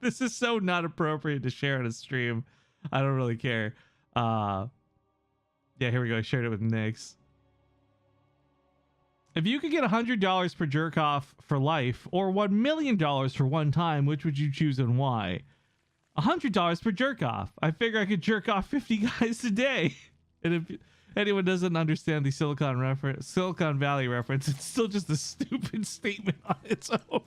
This is so not appropriate to share on a stream. I don't really care. Yeah, here we go. I shared it with Nix. If you could get $100 per jerk off for life or $1 million for one time, which would you choose and why? $100 per jerk off. I figure I could jerk off 50 guys a day. And if anyone doesn't understand the Silicon Valley reference, it's still just a stupid statement on its own.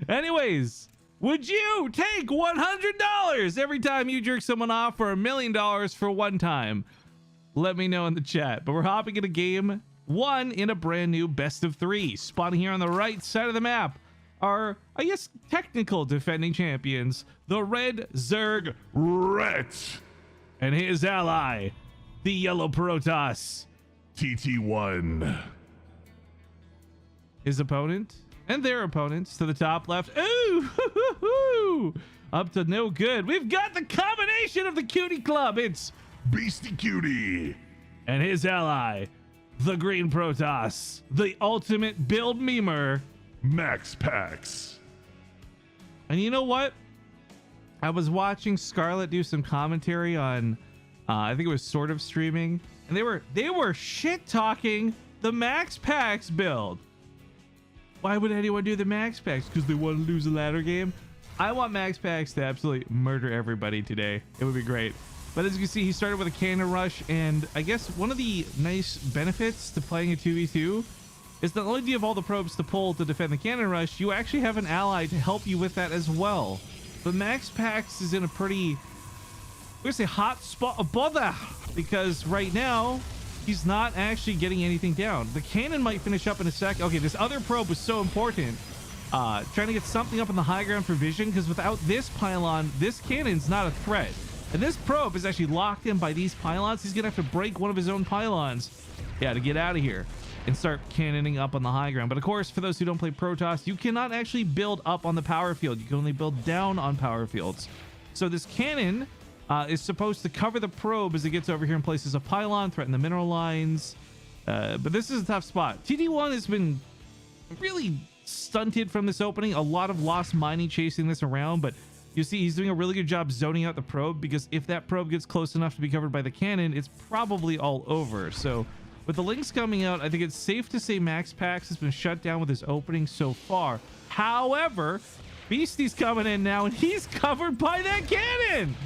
Anyways, would you take $100 every time you jerk someone off for $1 million for one time? Let me know in the chat. But we're hopping into game 1 in a brand new best of 3. Spawning here on the right side of the map are, I guess, technical defending champions, the Red Zerg Ret and his ally, the Yellow Protoss TT1. His opponent and their opponents to the top left. Ooh, hoo, hoo, hoo. Up to no good. We've got the combination of the cutie club. It's Beastyqt and his ally, the Green Protoss, the ultimate build memer, MaxPax. And you know what? I was watching Scarlet do some commentary on, I think it was sort of streaming, and they were shit talking the MaxPax build. Why would anyone do the MaxPax? Because they want to lose a ladder game? I want MaxPax to absolutely murder everybody today. It would be great. But as you can see, he started with a cannon rush, and I guess one of the nice benefits to playing a 2v2 is not only do you have all the probes to pull to defend the cannon rush, you actually have an ally to help you with that as well. But MaxPax is in a pretty, we're gonna say, hot spot above that, because right now he's not actually getting anything down. The cannon might finish up in a sec. Okay, this other probe was so important. Trying to get something up on the high ground for vision, because without this pylon, this cannon's not a threat. And this probe is actually locked in by these pylons. He's gonna have to break one of his own pylons, yeah, to get out of here and start cannoning up on the high ground. But of course, for those who don't play Protoss, you cannot actually build up on the power field. You can only build down on power fields. So this cannon is supposed to cover the probe as it gets over here and places a pylon, threaten the mineral lines. But this is a tough spot. TT1 has been really stunted from this opening. A lot of lost mining chasing this around, but you see he's doing a really good job zoning out the probe, because if that probe gets close enough to be covered by the cannon, it's probably all over. So with the links coming out, I think it's safe to say MaxPax has been shut down with his opening so far. However, Beasty's coming in now, and he's covered by that cannon.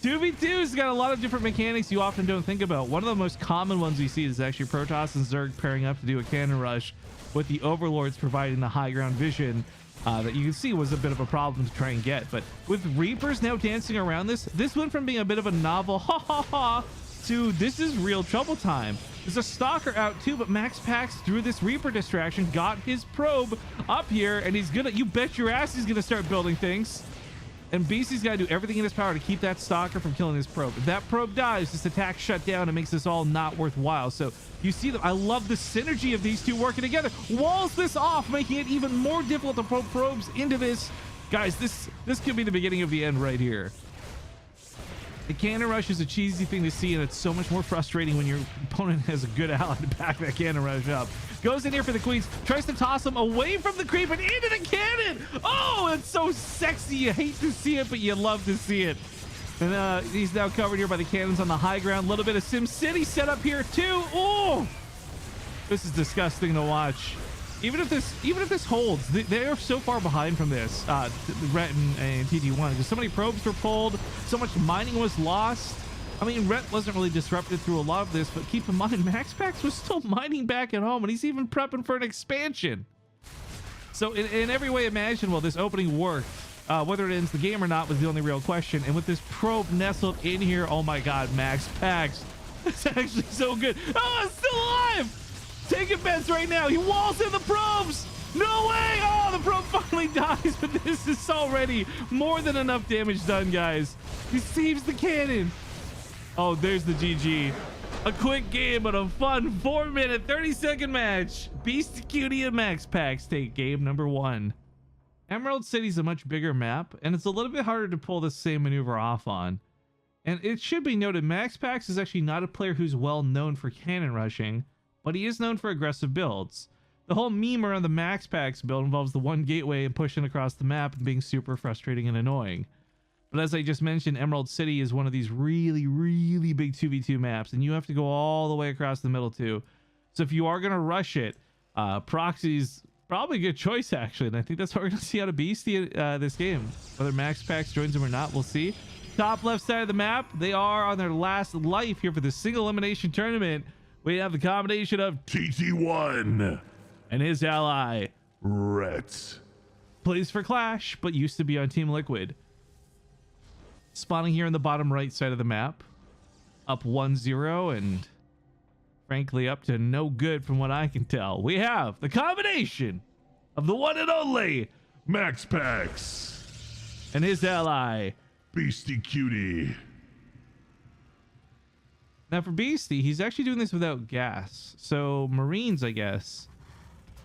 2v2's got a lot of different mechanics you often don't think about. One of the most common ones we see is actually Protoss and Zerg pairing up to do a cannon rush, with the Overlords providing the high ground vision that you can see was a bit of a problem to try and get. But with Reapers now dancing around this went from being a bit of a novel ha ha ha to this is real trouble time. There's a Stalker out too, but MaxPax, through this Reaper distraction, got his probe up here, and he's gonna, you bet your ass he's gonna start building things. And Beasty's got to do everything in his power to keep that Stalker from killing his probe. If that probe dies, this attack shut down and makes this all not worthwhile. So you see them. I love the synergy of these two working together. Walls this off, making it even more difficult to put probes into this. Guys, this could be the beginning of the end right here. The cannon rush is a cheesy thing to see, and it's so much more frustrating when your opponent has a good ally to back that cannon rush up. Goes in here for the queens, tries to toss him away from the creep and into the cannon. Oh, it's so sexy. You hate to see it, but you love to see it. And he's now covered here by the cannons on the high ground. A little bit of Sim City set up here too. Oh, this is disgusting to watch. Even if this holds, they are so far behind from this, Ret and TT1, because so many probes were pulled, so much mining was lost. I mean, Ret wasn't really disrupted through a lot of this, but keep in mind, MaxPax was still mining back at home, and he's even prepping for an expansion. So in every way imaginable, this opening worked. Whether it ends the game or not was the only real question. And with this probe nestled in here, oh my god, MaxPax, it's actually so good. Oh, it's still alive! Taking bets right now. He walls in the probes. No way. Oh, the probe finally dies, but this is already more than enough damage done, guys. He saves the cannon. Oh, there's the GG. A quick game, but a fun 4-minute, 30-second match. Beastyqt and MaxPax take game number 1. Emerald City's a much bigger map, and it's a little bit harder to pull the same maneuver off on. And it should be noted, MaxPax is actually not a player who's well known for cannon rushing, but he is known for aggressive builds. The whole meme around the MaxPax build involves the one gateway and pushing across the map and being super frustrating and annoying. But as I just mentioned, Emerald City is one of these really, really big 2v2 maps, and you have to go all the way across the middle too. So if you are going to rush it, Proxy's probably a good choice, actually. And I think that's what we're going to see out of Beastyqt this game. Whether MaxPax joins him or not, we'll see. Top left side of the map, they are on their last life here for the single elimination tournament. We have the combination of TT1 and his ally, Ret. Plays for Clash, but used to be on Team Liquid. Spawning here in the bottom right side of the map. Up 1-0 and frankly up to no good from what I can tell. We have the combination of the one and only MaxPax and his ally, Beastyqt. Now for Beasty, he's actually doing this without gas. So Marines, I guess.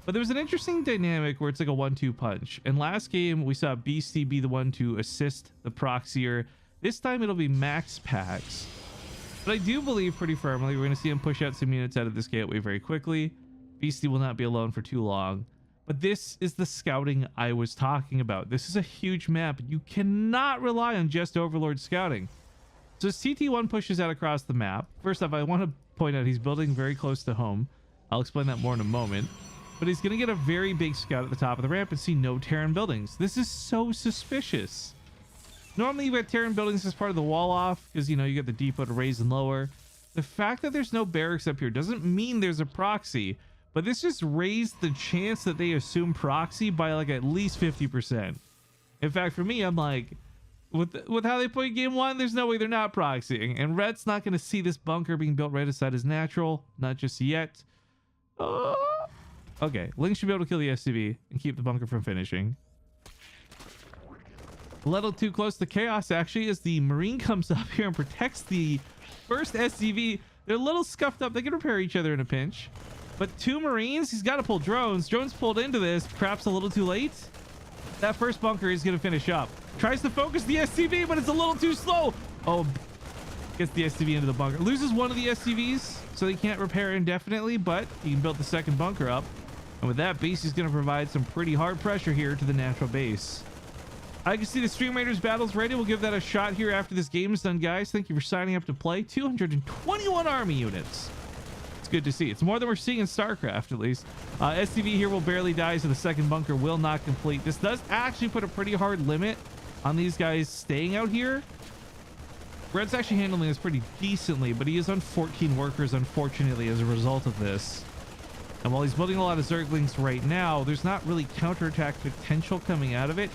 But there was an interesting dynamic where it's like a 1-2 punch. And last game, we saw Beasty be the one to assist the Proxyer. This time it'll be MaxPax. But I do believe pretty firmly we're going to see him push out some units out of this gateway very quickly. Beasty will not be alone for too long. But this is the scouting I was talking about. This is a huge map. You cannot rely on just Overlord scouting. So as TT1 pushes out across the map, first off, I want to point out he's building very close to home. I'll explain that more in a moment. But he's going to get a very big scout at the top of the ramp and see no Terran buildings. This is so suspicious. Normally you get Terran buildings as part of the wall off because, you know, you get the depot to raise and lower. The fact that there's no barracks up here doesn't mean there's a proxy, but this just raised the chance that they assume proxy by like at least 50%. In fact, for me, I'm like, with how they played game one, there's no way they're not proxying. And Red's not going to see this bunker being built right aside his natural. Not just yet. Okay, Link should be able to kill the SCV and keep the bunker from finishing. A little too close to chaos, actually, as the Marine comes up here and protects the first SCV. They're a little scuffed up. They can repair each other in a pinch. But 2 Marines, he's got to pull drones. Drones pulled into this. Perhaps a little too late. That first bunker is going to finish up. Tries to focus the SCV, but it's a little too slow. Oh, gets the SCV into the bunker. Loses one of the SCVs, so they can't repair indefinitely, but he can build the second bunker up. And with that, base is going to provide some pretty hard pressure here to the natural base. I can see the Stream Raiders battles ready. We'll give that a shot here after this game is done, guys. Thank you for signing up to play. 221 army units. It's good to see. It's more than we're seeing in Starcraft, at least. SCV here will barely die, so the second bunker will not complete. This does actually put a pretty hard limit on these guys staying out here. Red's actually handling this pretty decently, but he is on 14 workers, unfortunately, as a result of this. And while he's building a lot of Zerglings right now, there's not really counterattack potential coming out of it.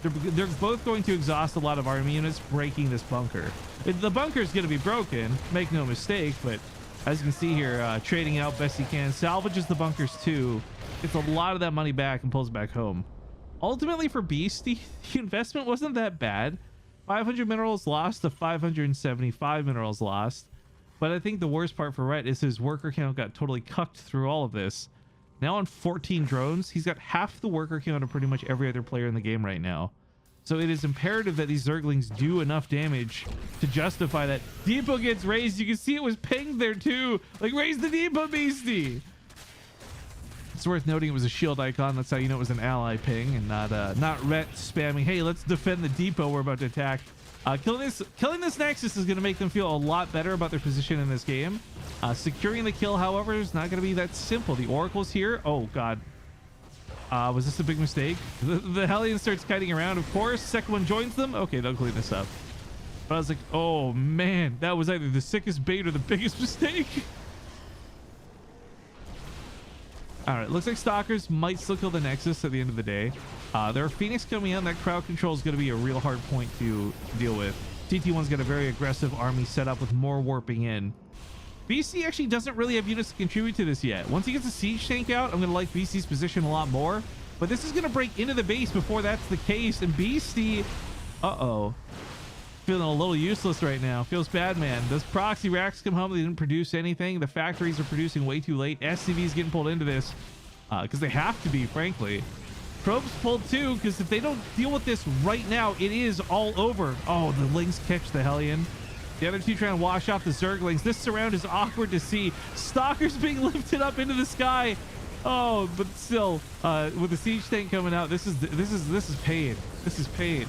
They're both going to exhaust a lot of army units breaking this bunker. The bunker is going to be broken, make no mistake, but as you can see here, trading out best he can, salvages the bunkers too, gets a lot of that money back and pulls back home. Ultimately for Beasty, the investment wasn't that bad. 500 minerals lost to 575 minerals lost. But I think the worst part for Ret is his worker count got totally cucked through all of this. Now on 14 drones, he's got half the worker count of pretty much every other player in the game right now. So it is imperative that these Zerglings do enough damage to justify that. Depot gets raised. You can see it was pinged there too. Like, raise the depot, Beasty. It's worth noting it was a shield icon. That's how you know it was an ally ping and not Ret spamming, hey, let's defend the depot we're about to attack. Killing this Nexus is going to make them feel a lot better about their position in this game. Securing the kill, however, is not going to be that simple. The Oracle's here. Oh, God. Was this a big mistake? The Hellion starts kiting around, of course. Second one joins them. Okay, they'll clean this up. But I was like, oh, man. That was either the sickest bait or the biggest mistake. All right, looks like Stalkers might still kill the Nexus at the end of the day. There are Phoenix coming in. That crowd control is going to be a real hard point to deal with. TT1's got a very aggressive army set up with more warping in. BC actually doesn't really have units to contribute to this yet. Once he gets a siege tank out, I'm going to like BC's position a lot more. But this is going to break into the base before that's the case. And BC, feeling a little useless right now. Feels bad, man. Those proxy racks come home. They didn't produce anything. The factories are producing way too late. SCV's getting pulled into this because they have to be, frankly. Probes pulled too, because if they don't deal with this right now, it is all over. Oh, the Lynx catch the Hellion. The other two trying to wash off the Zerglings. This surround is awkward to see. Stalkers being lifted up into the sky. Oh, but still, with the siege tank coming out, this is pain. This is pain.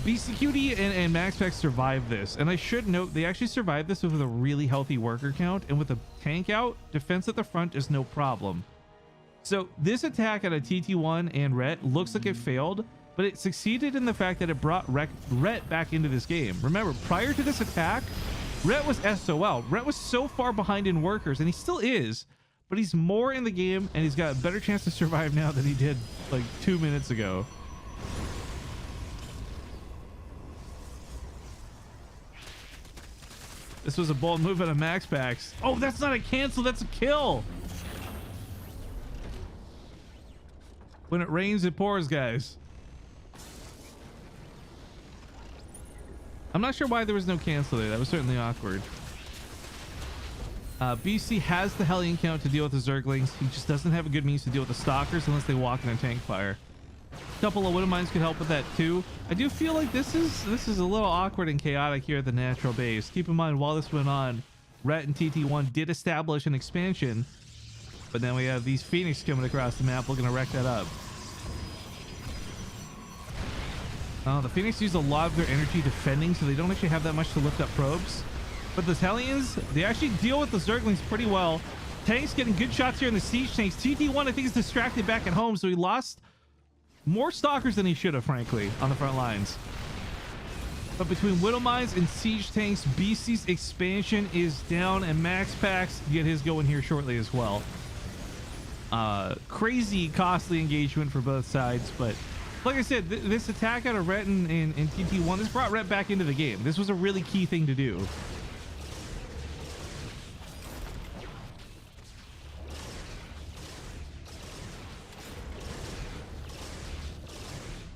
Beastyqt and MaxPax survived this, and I should note they actually survived this with a really healthy worker count, and with a tank out, defense at the front is no problem. So this attack out of TT1 and Ret looks like it failed, but it succeeded in the fact that it brought Ret back into this game. Remember, prior to this attack, Ret was SOL. Ret was so far behind in workers, and he still is, but he's more in the game, and he's got a better chance to survive now than he did like 2 minutes ago. This was a bold move out of MaxPax. Oh, that's not a cancel, that's a kill. When it rains, it pours, guys. I'm not sure why there was no cancel there. That was certainly awkward. BC has the Hellion count to deal with the Zerglings. He just doesn't have a good means to deal with the Stalkers unless they walk in a tank fire. A couple of Widow Mines could help with that too. I do feel like this is a little awkward and chaotic here at the natural base. Keep in mind, while this went on, Ret and TT1 did establish an expansion, but then we have these Phoenix coming across the map looking to wreck that up. The Phoenix use a lot of their energy defending, so they don't actually have that much to lift up probes. But the Hellions, they actually deal with the Zerglings pretty well. Tanks getting good shots here in the siege tanks. TT1, I think, is distracted back at home, so he lost more Stalkers than he should have, frankly, on the front lines. But between Widow Mines and siege tanks, BC's expansion is down, and MaxPax get his going here shortly as well. Crazy costly engagement for both sides, but like I said, this attack out of Ret and TT1, this brought Ret back into the game. This was a really key thing to do.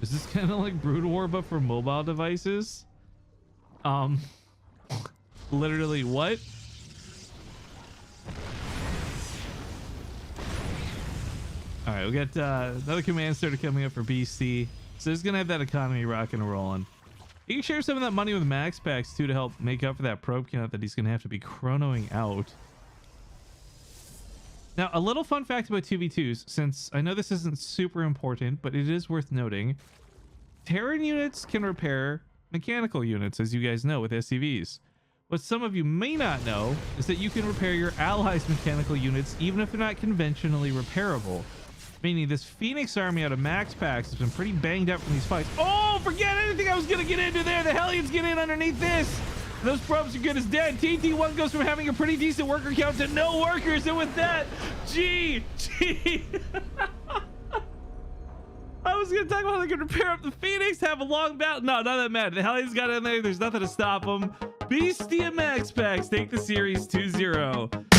Is this kind of like Brood War but for mobile devices? Literally what? All right, we got another command starter coming up for BC. So it's gonna have that economy rocking and rolling. You can share some of that money with MaxPax too to help make up for that probe count that he's gonna have to be chronoing out. Now, a little fun fact about 2v2s, since I know this isn't super important, but it is worth noting. Terran units can repair mechanical units, as you guys know, with SCVs. What some of you may not know is that you can repair your allies' mechanical units even if they're not conventionally repairable. Meaning this Phoenix army out of MaxPax has been pretty banged up from these fights. Oh, forget anything I was going to get into there. The Hellions get in underneath this. Those probes are good as dead. TT1 goes from having a pretty decent worker count to no workers. And with that, G. I was going to talk about how they could repair up the Phoenix, have a long battle. No, not that mad. The Hellions got in there. There's nothing to stop them. Beastyqt MaxPax take the series 2-0.